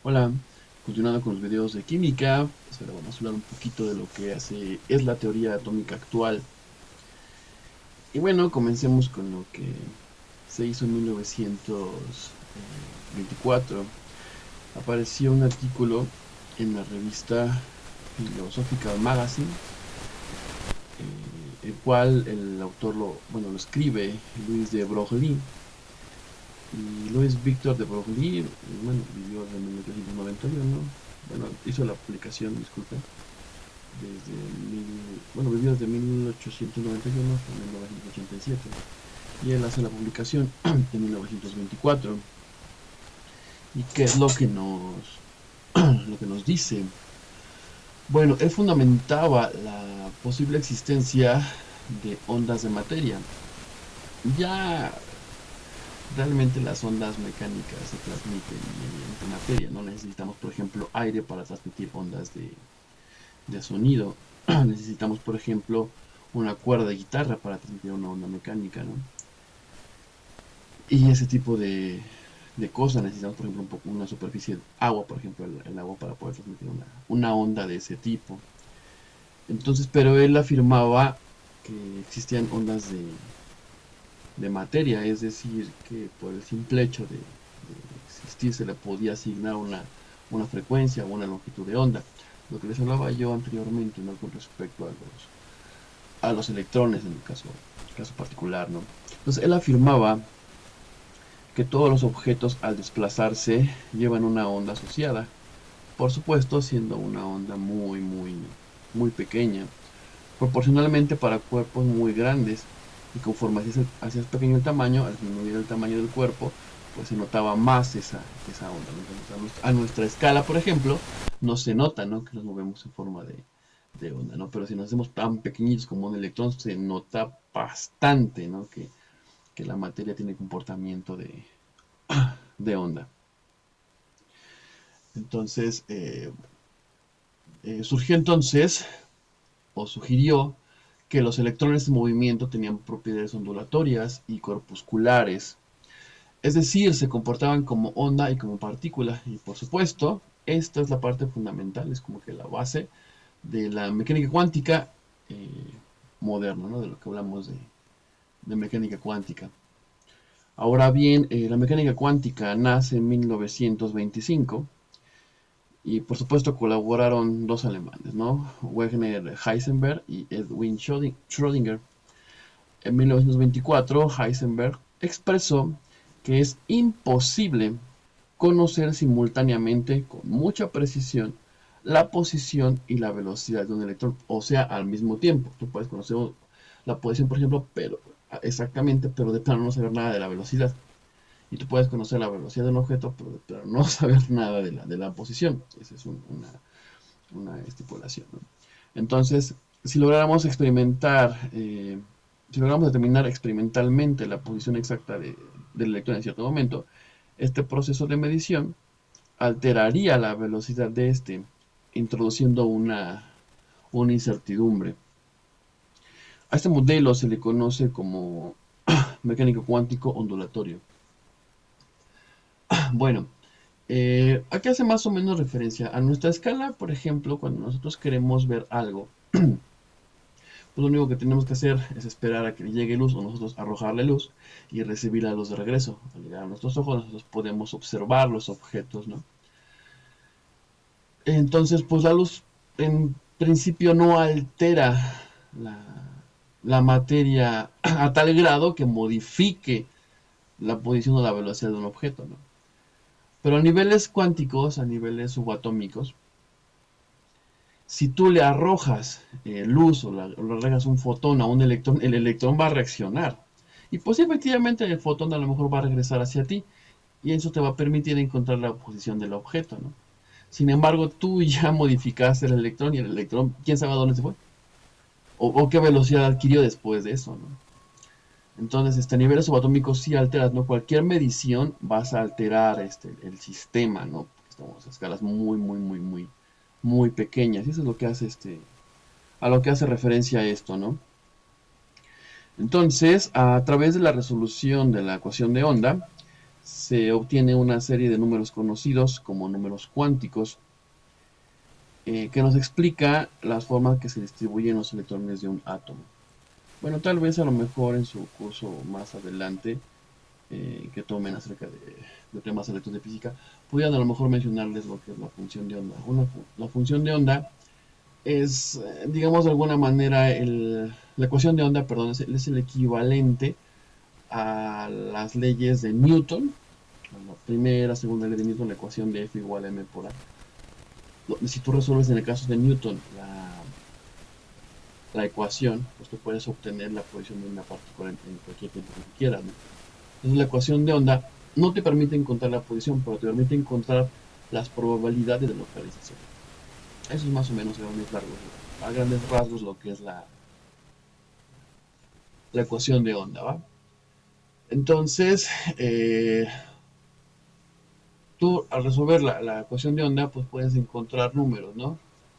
Hola, continuando con los videos de química, pues ahora vamos a hablar un poquito de lo que es la teoría atómica actual. Y bueno, comencemos con lo que se hizo en 1924. Apareció un artículo en la revista Philosophical Magazine, el cual el autor lo escribe Louis de Broglie. Y Louis Victor de Broglie, bueno, vivió de 1891, bueno, hizo la publicación, disculpe, vivió desde 1891 hasta 1987 y él hace la publicación en 1924. ¿Y qué es lo que nos dice? Bueno, él fundamentaba la posible existencia de ondas de materia. Ya realmente las ondas mecánicas se transmiten mediante materia, no necesitamos, por ejemplo, aire para transmitir ondas de sonido. Necesitamos, por ejemplo, una cuerda de guitarra para transmitir una onda mecánica, ¿no? Y ese tipo de cosas. Necesitamos, por ejemplo, una superficie de agua, por ejemplo, el agua para poder transmitir una onda de ese tipo. Entonces, pero él afirmaba que existían ondas de materia, es decir, que por el simple hecho de existir se le podía asignar una frecuencia o una longitud de onda. Lo que les hablaba yo anteriormente, ¿no? Con respecto a los electrones en el caso particular, ¿no? Entonces él afirmaba que todos los objetos al desplazarse llevan una onda asociada, por supuesto siendo una onda muy pequeña, proporcionalmente para cuerpos muy grandes, y conforme hacías pequeño el tamaño, al disminuir el tamaño del cuerpo, pues se notaba más esa onda, ¿no? Entonces, a nuestra escala, por ejemplo, no se nota, ¿no?, que nos movemos en forma de onda, ¿no? Pero si nos hacemos tan pequeñitos como un electrón, se nota bastante, ¿no?, que la materia tiene comportamiento de onda. Entonces, surgió entonces, o sugirió, que los electrones en movimiento tenían propiedades ondulatorias y corpusculares, es decir, se comportaban como onda y como partícula. Y por supuesto, esta es la parte fundamental, es como que la base de la mecánica cuántica eh, moderna, ¿no? De lo que hablamos de mecánica cuántica. Ahora bien, la mecánica cuántica nace en 1925 y por supuesto colaboraron dos alemanes, ¿no? Werner Heisenberg y Edwin Schrödinger. En 1924, Heisenberg expresó que es imposible conocer simultáneamente con mucha precisión la posición y la velocidad de un electrón, o sea, al mismo tiempo. Tú puedes conocer la posición, por ejemplo, pero exactamente, pero de plano no saber nada de la velocidad. Y tú puedes conocer la velocidad de un objeto, pero de plano no saber nada de la posición. Esa es una estipulación, ¿no? Entonces, si lográramos si logramos determinar experimentalmente la posición exacta del electrón en cierto momento, este proceso de medición alteraría la velocidad de este, introduciendo una incertidumbre. A este modelo se le conoce como mecánico cuántico ondulatorio. Bueno, aquí hace más o menos referencia a nuestra escala, por ejemplo, cuando nosotros queremos ver algo, pues lo único que tenemos que hacer es esperar a que llegue luz o nosotros arrojarle luz y recibir la luz de regreso. Al llegar a nuestros ojos nosotros podemos observar los objetos, ¿no? Entonces, pues la luz en principio no altera la, la materia a tal grado que modifique la posición o la velocidad de un objeto, ¿no? Pero a niveles cuánticos, a niveles subatómicos, si tú le arrojas luz o le arrojas un fotón a un electrón, el electrón va a reaccionar. Y pues efectivamente el fotón a lo mejor va a regresar hacia ti y eso te va a permitir encontrar la posición del objeto, ¿no? Sin embargo, tú ya modificaste el electrón y el electrón, quién sabe a dónde se fue. O qué velocidad adquirió después de eso, ¿no? Entonces, a niveles subatómicos sí alteras, ¿no? Cualquier medición vas a alterar el sistema, ¿no? Porque estamos a escalas muy pequeñas. Y eso es lo que hace a lo que hace referencia a esto, ¿no? Entonces, a través de la resolución de la ecuación de onda, se obtiene una serie de números conocidos como números cuánticos, que nos explica las formas que se distribuyen los electrones de un átomo. Bueno, tal vez a lo mejor en su curso más adelante, que tomen acerca de temas electos de física, pudieran a lo mejor mencionarles lo que es la función de onda. La función de onda es, digamos de alguna manera, la ecuación de onda, perdón, es el equivalente a las leyes de Newton, la primera, segunda ley de Newton, la ecuación de F igual a m por A. Si tú resuelves en el caso de Newton la ecuación, pues tú puedes obtener la posición de una partícula en cualquier tiempo que quieras, ¿no? Entonces la ecuación de onda no te permite encontrar la posición, pero te permite encontrar las probabilidades de localización. Eso es más o menos a grandes rasgos lo que es la ecuación de onda, ¿va? Entonces, tú al resolver la ecuación de onda, pues puedes encontrar números, ¿no?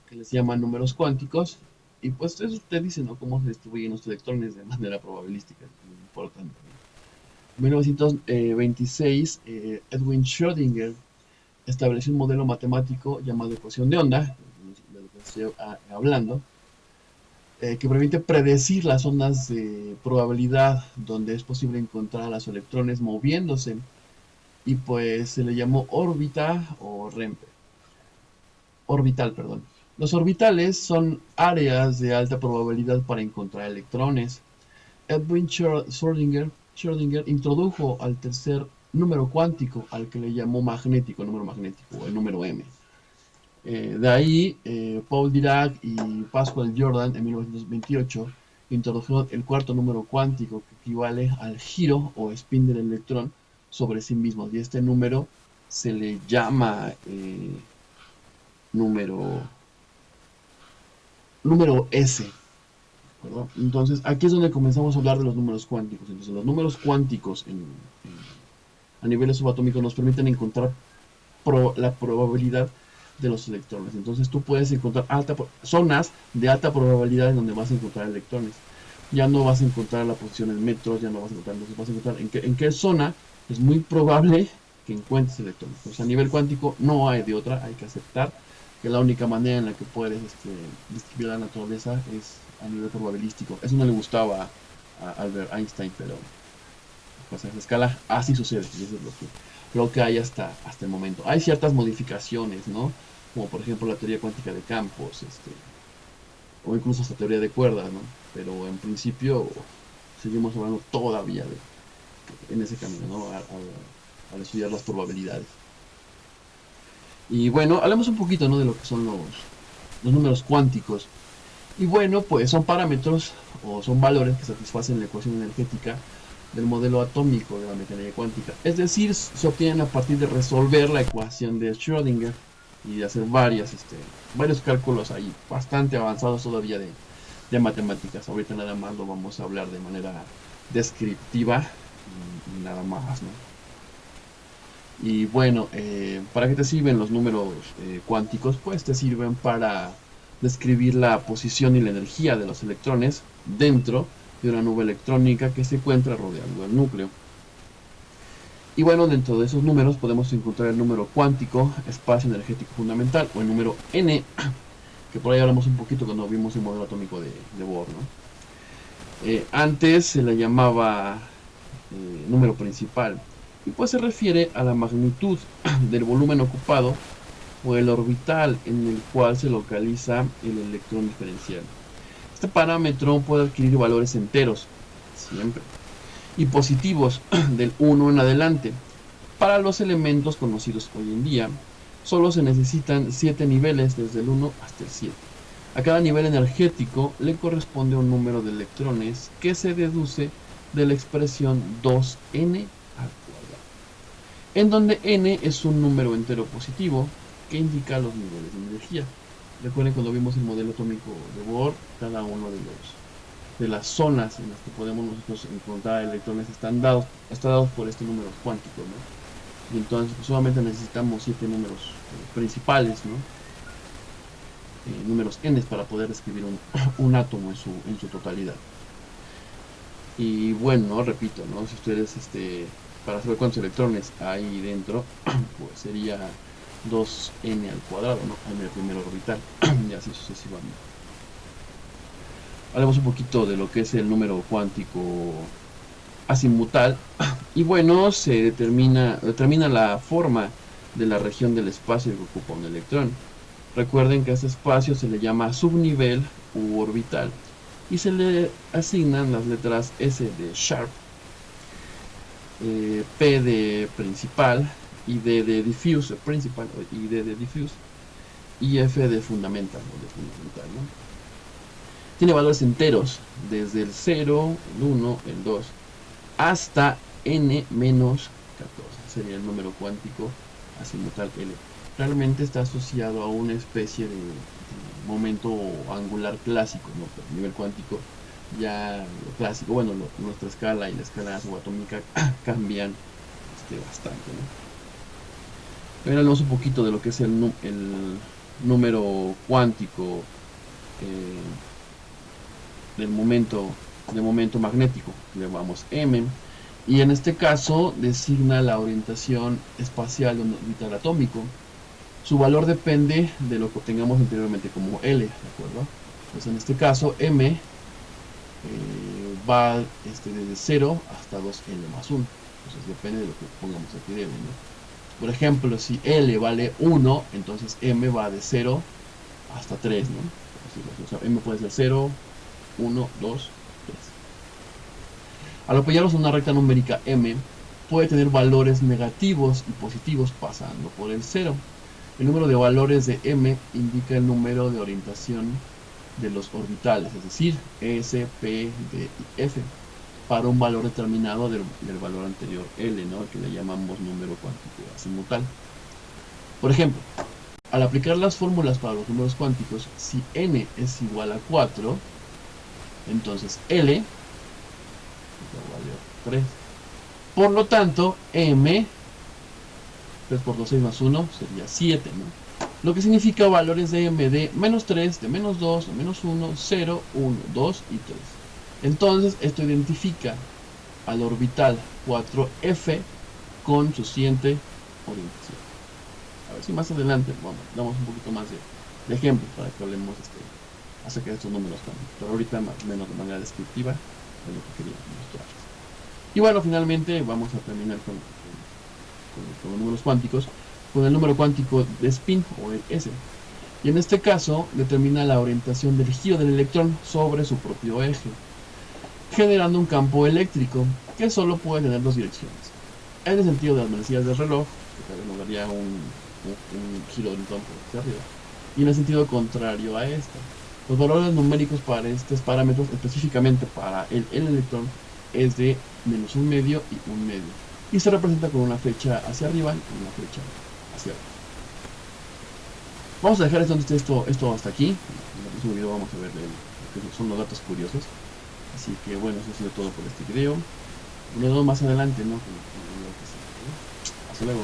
Que les llaman números cuánticos, y pues eso te dice, ¿no? Cómo se distribuyen los electrones de manera probabilística, es muy importante, ¿no? En 1926, Edwin Schrödinger estableció un modelo matemático llamado ecuación de onda, de lo que estoy hablando, que permite predecir las ondas de probabilidad donde es posible encontrar a los electrones moviéndose, y pues se le llamó órbita o REMPE. Orbital, perdón. Los orbitales son áreas de alta probabilidad para encontrar electrones. Edwin Schrödinger introdujo al tercer número cuántico, al que le llamó magnético, número magnético, el número M. De ahí, Paul Dirac y Pascual Jordan en 1928 introdujeron el cuarto número cuántico, que equivale al giro o spin del electrón sobre sí mismo. Y este número se le llama número, número S. ¿Verdad? Entonces, aquí es donde comenzamos a hablar de los números cuánticos. Entonces, los números cuánticos a niveles subatómicos nos permiten encontrar la probabilidad de los electrones. Entonces tú puedes encontrar zonas de alta probabilidad en donde vas a encontrar electrones. Ya no vas a encontrar la posición en metros, ya no vas a encontrar, entonces vas a encontrar en qué zona es muy probable que encuentres electrones. Entonces a nivel cuántico no hay de otra, hay que aceptar que la única manera en la que puedes describir la naturaleza es a nivel probabilístico. Eso no le gustaba a Albert Einstein, pero pues en esa escala así sucede, y eso es lo que hay hasta el momento. Hay ciertas modificaciones, ¿no? Como por ejemplo la teoría cuántica de campos, o incluso esta teoría de cuerdas, ¿no? Pero en principio seguimos hablando todavía en ese camino, ¿no? Al estudiar las probabilidades. Y bueno, hablemos un poquito, ¿no? De lo que son los números cuánticos. Y bueno, pues son parámetros o son valores que satisfacen la ecuación energética del modelo atómico de la mecánica cuántica. Es decir, se obtienen a partir de resolver la ecuación de Schrödinger y de hacer varios cálculos ahí bastante avanzados todavía de matemáticas. Ahorita nada más lo vamos a hablar de manera descriptiva y nada más, ¿no? Y bueno, ¿para qué te sirven los números cuánticos? Pues te sirven para describir la posición y la energía de los electrones dentro de una nube electrónica que se encuentra rodeando el núcleo. Y bueno, dentro de esos números podemos encontrar el número cuántico, espacio energético fundamental, o el número n, que por ahí hablamos un poquito cuando vimos el modelo atómico de Bohr, ¿no? Antes se le llamaba número principal, y pues se refiere a la magnitud del volumen ocupado o el orbital en el cual se localiza el electrón diferencial. Este parámetro puede adquirir valores enteros, siempre, y positivos del 1 en adelante. Para los elementos conocidos hoy en día, solo se necesitan 7 niveles desde el 1 hasta el 7. A cada nivel energético le corresponde un número de electrones que se deduce de la expresión 2n al cuadrado, en donde n es un número entero positivo que indica los niveles de energía. Recuerden cuando vimos el modelo atómico de Bohr, cada uno de las zonas en las que podemos nosotros encontrar electrones está dado por este número cuántico, ¿no? Y entonces pues, solamente necesitamos 7 números principales, ¿no? Números n para poder describir un átomo en su totalidad. Y bueno, repito, ¿no? Si ustedes para saber cuántos electrones hay dentro, pues sería 2n al cuadrado, ¿no? En el primer orbital, y así sucesivamente. Hablemos un poquito de lo que es el número cuántico azimutal. Y bueno, se determina la forma de la región del espacio que ocupa un electrón. Recuerden que a este espacio se le llama subnivel u orbital y se le asignan las letras S de sharp, P de principal, y D de diffuse, principal, y D de diffuse, y F de fundamental, ¿no? Tiene valores enteros, desde el 0, el 1, el 2, hasta n menos 14, sería el número cuántico azimutal L. Realmente está asociado a una especie de momento angular clásico, ¿no? Pero a nivel cuántico ya lo clásico, bueno, nuestra escala y la escala subatómica cambian bastante, ¿no? Ahora hablamos un poquito de lo que es el número cuántico del momento magnético, le llamamos m, y en este caso designa la orientación espacial de un orbital atómico. Su valor depende de lo que obtengamos anteriormente como L, ¿de acuerdo? Pues en este caso M va desde 0 hasta 2L más 1. Entonces depende de lo que pongamos aquí de 1. Por ejemplo, si L vale 1, entonces M va de 0 hasta 3, ¿no? O sea, M puede ser 0, 1, 2, 3. Al apoyarnos en una recta numérica M, puede tener valores negativos y positivos pasando por el 0. El número de valores de M indica el número de orientación de los orbitales, es decir, S, P, D y F, para un valor determinado del valor anterior L, ¿no? Que le llamamos número cuántico azimutal. Por ejemplo, al aplicar las fórmulas para los números cuánticos, si n es igual a 4, entonces L va a valer 3. Por lo tanto, M 3 por 2, 6 más 1 sería 7, ¿no? Lo que significa valores de M de menos 3, de menos 2, de menos 1, 0, 1, 2 y 3. Entonces, esto identifica al orbital 4F con su siguiente orientación. A ver si más adelante damos un poquito más de ejemplos para que hablemos acerca de estos números cuánticos. Pero ahorita más o menos de manera descriptiva es lo que quería mostrarles. Y bueno, finalmente vamos a terminar con los números cuánticos, con el número cuántico de spin o el S. Y en este caso determina la orientación del giro del electrón sobre su propio eje, generando un campo eléctrico que solo puede tener dos direcciones. En el sentido de las manecillas del reloj, que tal vez nos daría un giro del electrón por hacia arriba, y en el sentido contrario a esta. Los valores numéricos para estos parámetros, específicamente para el electrón, es de menos un medio y un medio, y se representa con una flecha hacia arriba y con una flecha hacia abajo. Vamos a dejar esto hasta aquí. En el próximo video vamos a ver lo que son los datos curiosos. Así que bueno, eso ha sido todo por este video. Nos vemos más adelante, ¿no? Hasta luego.